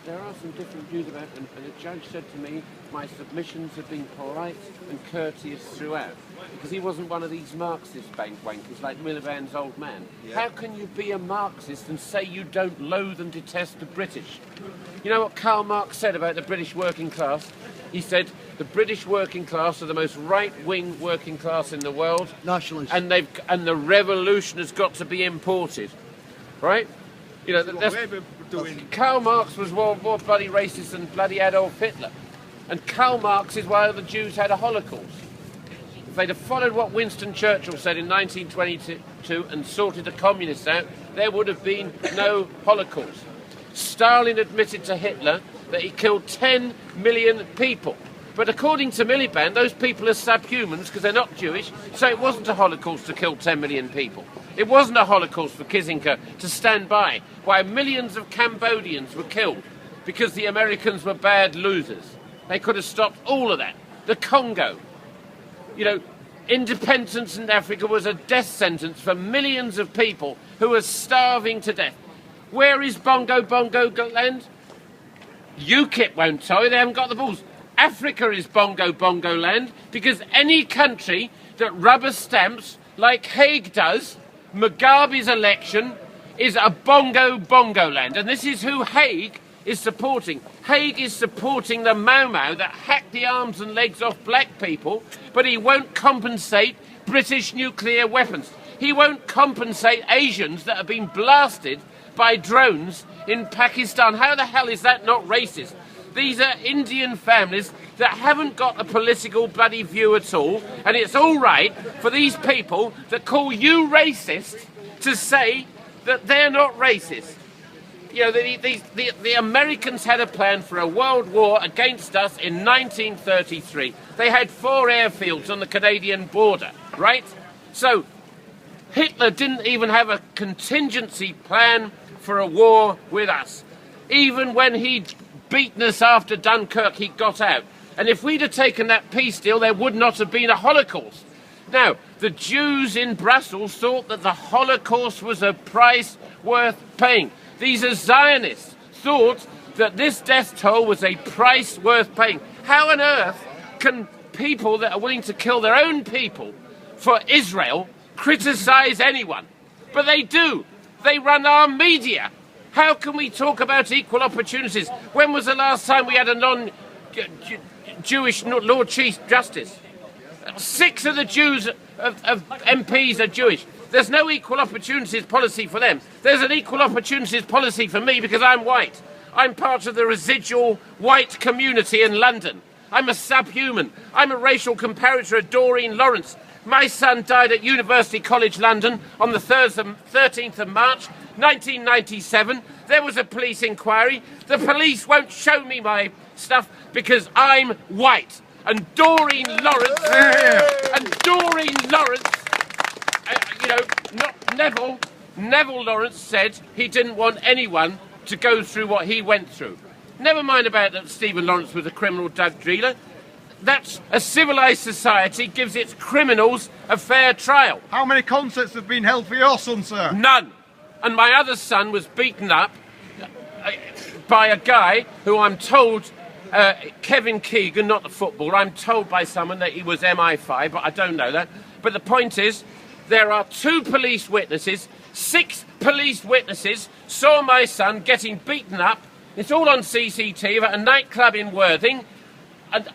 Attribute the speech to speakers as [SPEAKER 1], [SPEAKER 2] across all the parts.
[SPEAKER 1] There are some different views about it, and the judge said to me, my submissions have been polite and courteous throughout, because he wasn't one of these Marxist wankers like Miliband's old man. Yeah. How can you be a Marxist and say you don't loathe and detest the British? You know what Karl Marx said about the British working class? He said the British working class are the most right-wing working class in the world.
[SPEAKER 2] Nationalists.
[SPEAKER 1] And the revolution has got to be imported, right? You know, Karl Marx was more bloody racist than bloody Adolf Hitler. And Karl Marx is why the Jews had a Holocaust. If they'd have followed what Winston Churchill said in 1922 and sorted the communists out, there would have been no Holocaust. Stalin admitted to Hitler that he killed 10 million people. But according to Miliband, those people are subhumans because they're not Jewish, so it wasn't a Holocaust to kill 10 million people. It wasn't a Holocaust for Kissinger to stand by while millions of Cambodians were killed because the Americans were bad losers. They could have stopped all of that. The Congo. You know, independence in Africa was a death sentence for millions of people who were starving to death. Where is Bongo Bongo land? UKIP won't tell you, they haven't got the balls. Africa is Bongo Bongo land because any country that rubber stamps like Hague does Mugabe's election is a Bongo Bongo land. And this is who Hague is supporting. Hague is supporting the Mau Mau that hacked the arms and legs off black people, but he won't compensate British nuclear weapons. He won't compensate Asians that have been blasted by drones in Pakistan. How the hell is that not racist? These are Indian families that haven't got a political bloody view at all, and it's all right for these people that call you racist to say that they're not racist. You know, the Americans had a plan for a world war against us in 1933. They had 4 airfields on the Canadian border, right? So Hitler didn't even have a contingency plan for a war with us. Even when he'd beaten us after Dunkirk, he got out. And if we'd have taken that peace deal, there would not have been a Holocaust. Now, the Jews in Brussels thought that the Holocaust was a price worth paying. These are Zionists, thought that this death toll was a price worth paying. How on earth can people that are willing to kill their own people for Israel criticize anyone? But they do. They run our media. How can we talk about equal opportunities? When was the last time we had a non-Jewish Lord Chief Justice? 6 of the Jews of MPs are Jewish. There's no equal opportunities policy for them. There's an equal opportunities policy for me because I'm white. I'm part of the residual white community in London. I'm a subhuman. I'm a racial comparator of Doreen Lawrence. My son died at University College London on the 13th of March, 1997. There was a police inquiry. The police won't show me my stuff because I'm white. And Doreen Lawrence, Neville Lawrence said he didn't want anyone to go through what he went through. Never mind about that Stephen Lawrence was a criminal drug dealer. That's a civilised society gives its criminals a fair trial.
[SPEAKER 3] How many concerts have been held for your son, sir?
[SPEAKER 1] None. And my other son was beaten up by a guy who I'm told, Kevin Keegan, not the footballer, I'm told by someone that he was MI5, but I don't know that. But the point is, there are 2 police witnesses, 6 police witnesses saw my son getting beaten up. It's all on CCTV at a nightclub in Worthing. And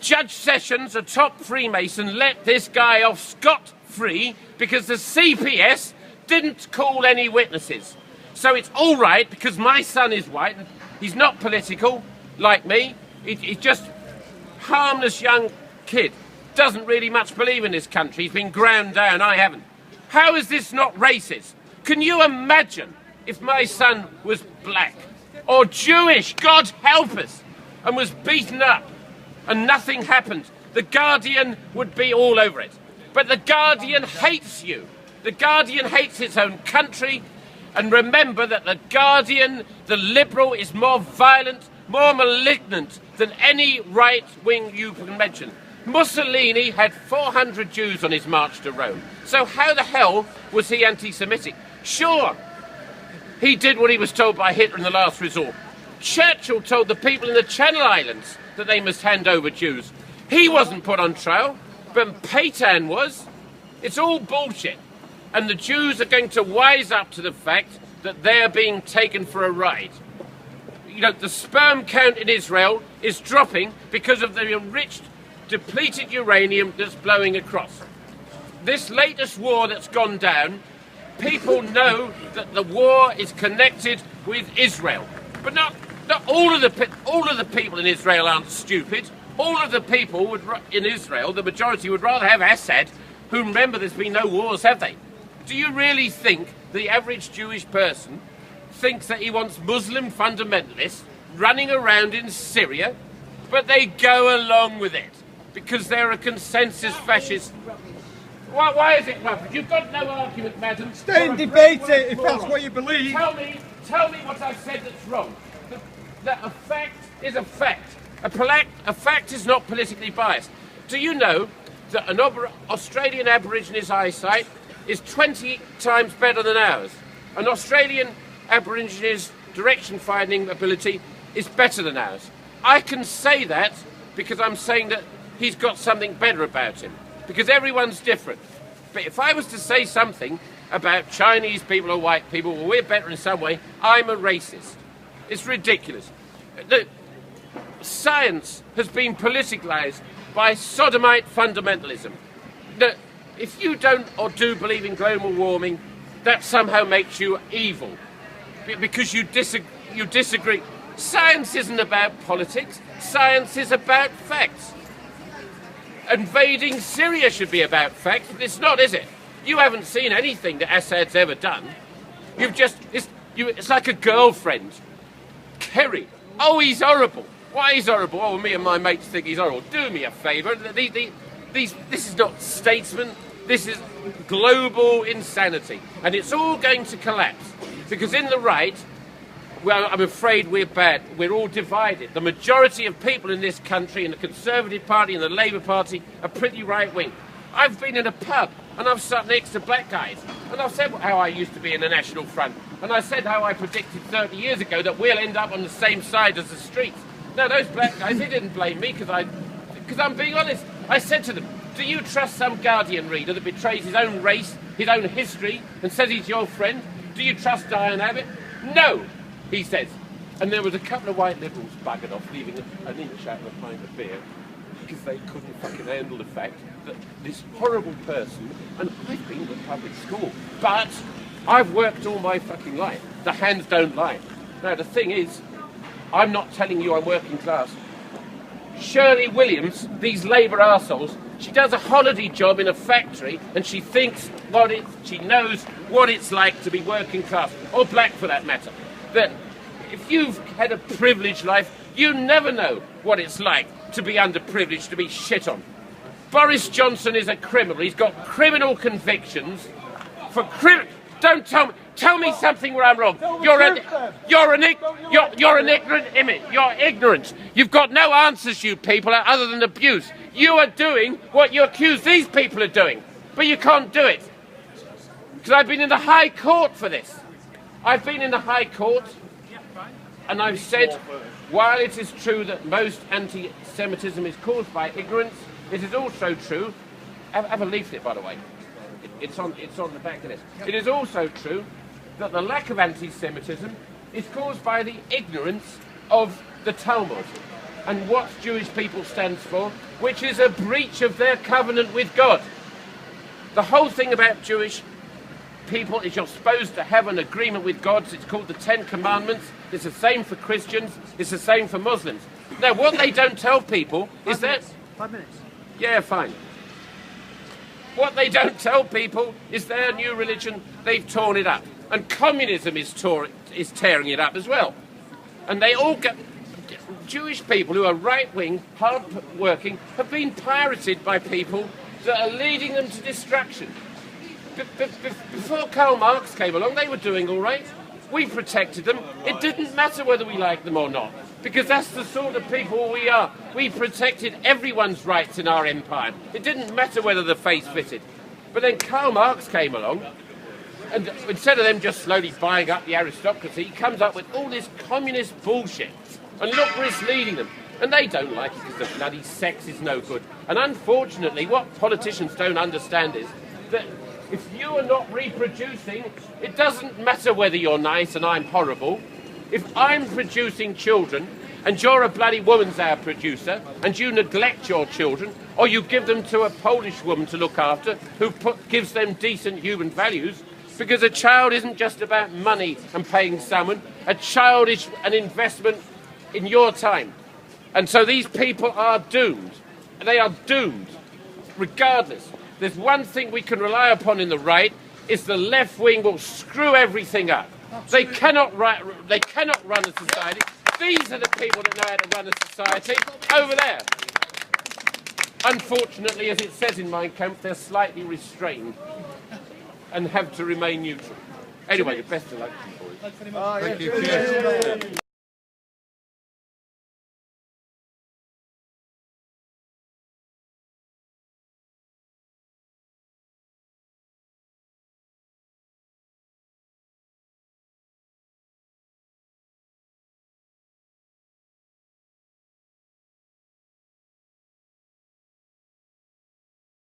[SPEAKER 1] Judge Sessions, a top Freemason, let this guy off scot-free because the CPS didn't call any witnesses. So it's all right because my son is white and he's not political like me. He's just harmless young kid. Doesn't really much believe in this country. He's been ground down. I haven't. How is this not racist? Can you imagine if my son was black or Jewish, God help us, and was beaten up and nothing happened? The Guardian would be all over it. But the Guardian hates you. The Guardian hates its own country. And remember that the Guardian, the Liberal, is more violent, more malignant than any right wing you can mention. Mussolini had 400 Jews on his march to Rome. So how the hell was he anti-Semitic? Sure, he did what he was told by Hitler in the last resort. Churchill told the people in the Channel Islands that they must hand over Jews. He wasn't put on trial, but Pétain was. It's all bullshit. And the Jews are going to wise up to the fact that they're being taken for a ride. You know, the sperm count in Israel is dropping because of the enriched, depleted uranium that's blowing across. This latest war that's gone down, people know that the war is connected with Israel. But not all of the people in Israel aren't stupid. All of the people in Israel, the majority, would rather have Assad, who, remember, there's been no wars, have they? Do you really think the average Jewish person thinks that he wants Muslim fundamentalists running around in Syria? But they go along with it because they're a consensus fascist. Why is it rubbish? You've got no argument, madam.
[SPEAKER 3] Stay and debate it if that's what you believe.
[SPEAKER 1] Tell me what I've said that's wrong. That a fact is a fact. A fact is not politically biased. Do you know that an Australian Aborigines' eyesight is 20 times better than ours? An Australian Aborigines' direction-finding ability is better than ours. I can say that because I'm saying that he's got something better about him. Because everyone's different. But if I was to say something about Chinese people or white people, well, we're better in some way, I'm a racist. It's ridiculous. Science has been politicized by sodomite fundamentalism. If you don't or do believe in global warming, that somehow makes you evil because you disagree. Science isn't about politics. Science is about facts. Invading Syria should be about facts, but it's not, is it? You haven't seen anything that Assad's ever done. It's like a girlfriend. Kerry. Oh, he's horrible. Why he's horrible? Oh, me and my mates think he's horrible. Do me a favour. This is not statesman. This is global insanity. And it's all going to collapse. Because in the right, well, I'm afraid we're bad. We're all divided. The majority of people in this country, in the Conservative Party and the Labour Party, are pretty right-wing. I've been in a pub and I've sat next to black guys and I've said how I used to be in the National Front and I said how I predicted 30 years ago that we'll end up on the same side as the streets. Now, those black guys, they didn't blame me because I'm being honest. I said to them, do you trust some Guardian reader that betrays his own race, his own history, and says he's your friend? Do you trust Diane Abbott? No, he says. And there was a couple of white liberals buggered off, leaving an inch out of a pint of beer because they couldn't fucking handle the fact that this horrible person, and I've been to public school, but I've worked all my fucking life. The hands don't lie. Now, the thing is, I'm not telling you I'm working class. Shirley Williams, these Labour arseholes, she does a holiday job in a factory and she she knows what it's like to be working class, or black for that matter. That if you've had a privileged life, you never know what it's like to be underprivileged, to be shit on. Boris Johnson is a criminal. He's got criminal convictions for Don't tell me something where I'm wrong. You're an ignorant image. You're ignorant. You've got no answers, you people, other than abuse. You are doing what you accuse these people of doing, but you can't do it. Because I've been in the High Court for this. I've been in the High Court, and I've said, while it is true that most anti-Semitism is caused by ignorance, it is also true. Have a leaflet, by the way. It's on the back of this. It is also true that the lack of anti-Semitism is caused by the ignorance of the Talmud and what Jewish people stands for, which is a breach of their covenant with God. The whole thing about Jewish people is you're supposed to have an agreement with God. It's called the Ten Commandments. It's the same for Christians. It's the same for Muslims. Now, what they don't tell people is that...
[SPEAKER 3] 5 minutes.
[SPEAKER 1] Yeah, fine. What they don't tell people is their new religion, they've torn it up. And communism is tearing it up as well. And they all get... Jewish people who are right-wing, hard-working, have been pirated by people that are leading them to destruction. Before Karl Marx came along, they were doing all right. We protected them. It didn't matter whether we liked them or not, because that's the sort of people we are. We protected everyone's rights in our empire. It didn't matter whether the face fitted. But then Karl Marx came along, And instead of them just slowly buying up the aristocracy, he comes up with all this communist bullshit. And look where it's leading them. And they don't like it because the bloody sex is no good. And unfortunately, what politicians don't understand is that if you are not reproducing, it doesn't matter whether you're nice and I'm horrible. If I'm producing children and you're a bloody woman's our producer and you neglect your children or you give them to a Polish woman to look after who gives them decent human values, because a child isn't just about money and paying someone, a child is an investment in your time. And so these people are doomed. They are doomed, regardless. There's one thing we can rely upon in the right, is the left wing will screw everything up. They cannot run a society. These are the people that know how to run a society over there. Unfortunately, as it says in Mein Kampf, they're slightly restrained and have to remain neutral. Anyway, the best of luck to you boys.
[SPEAKER 3] Thank you.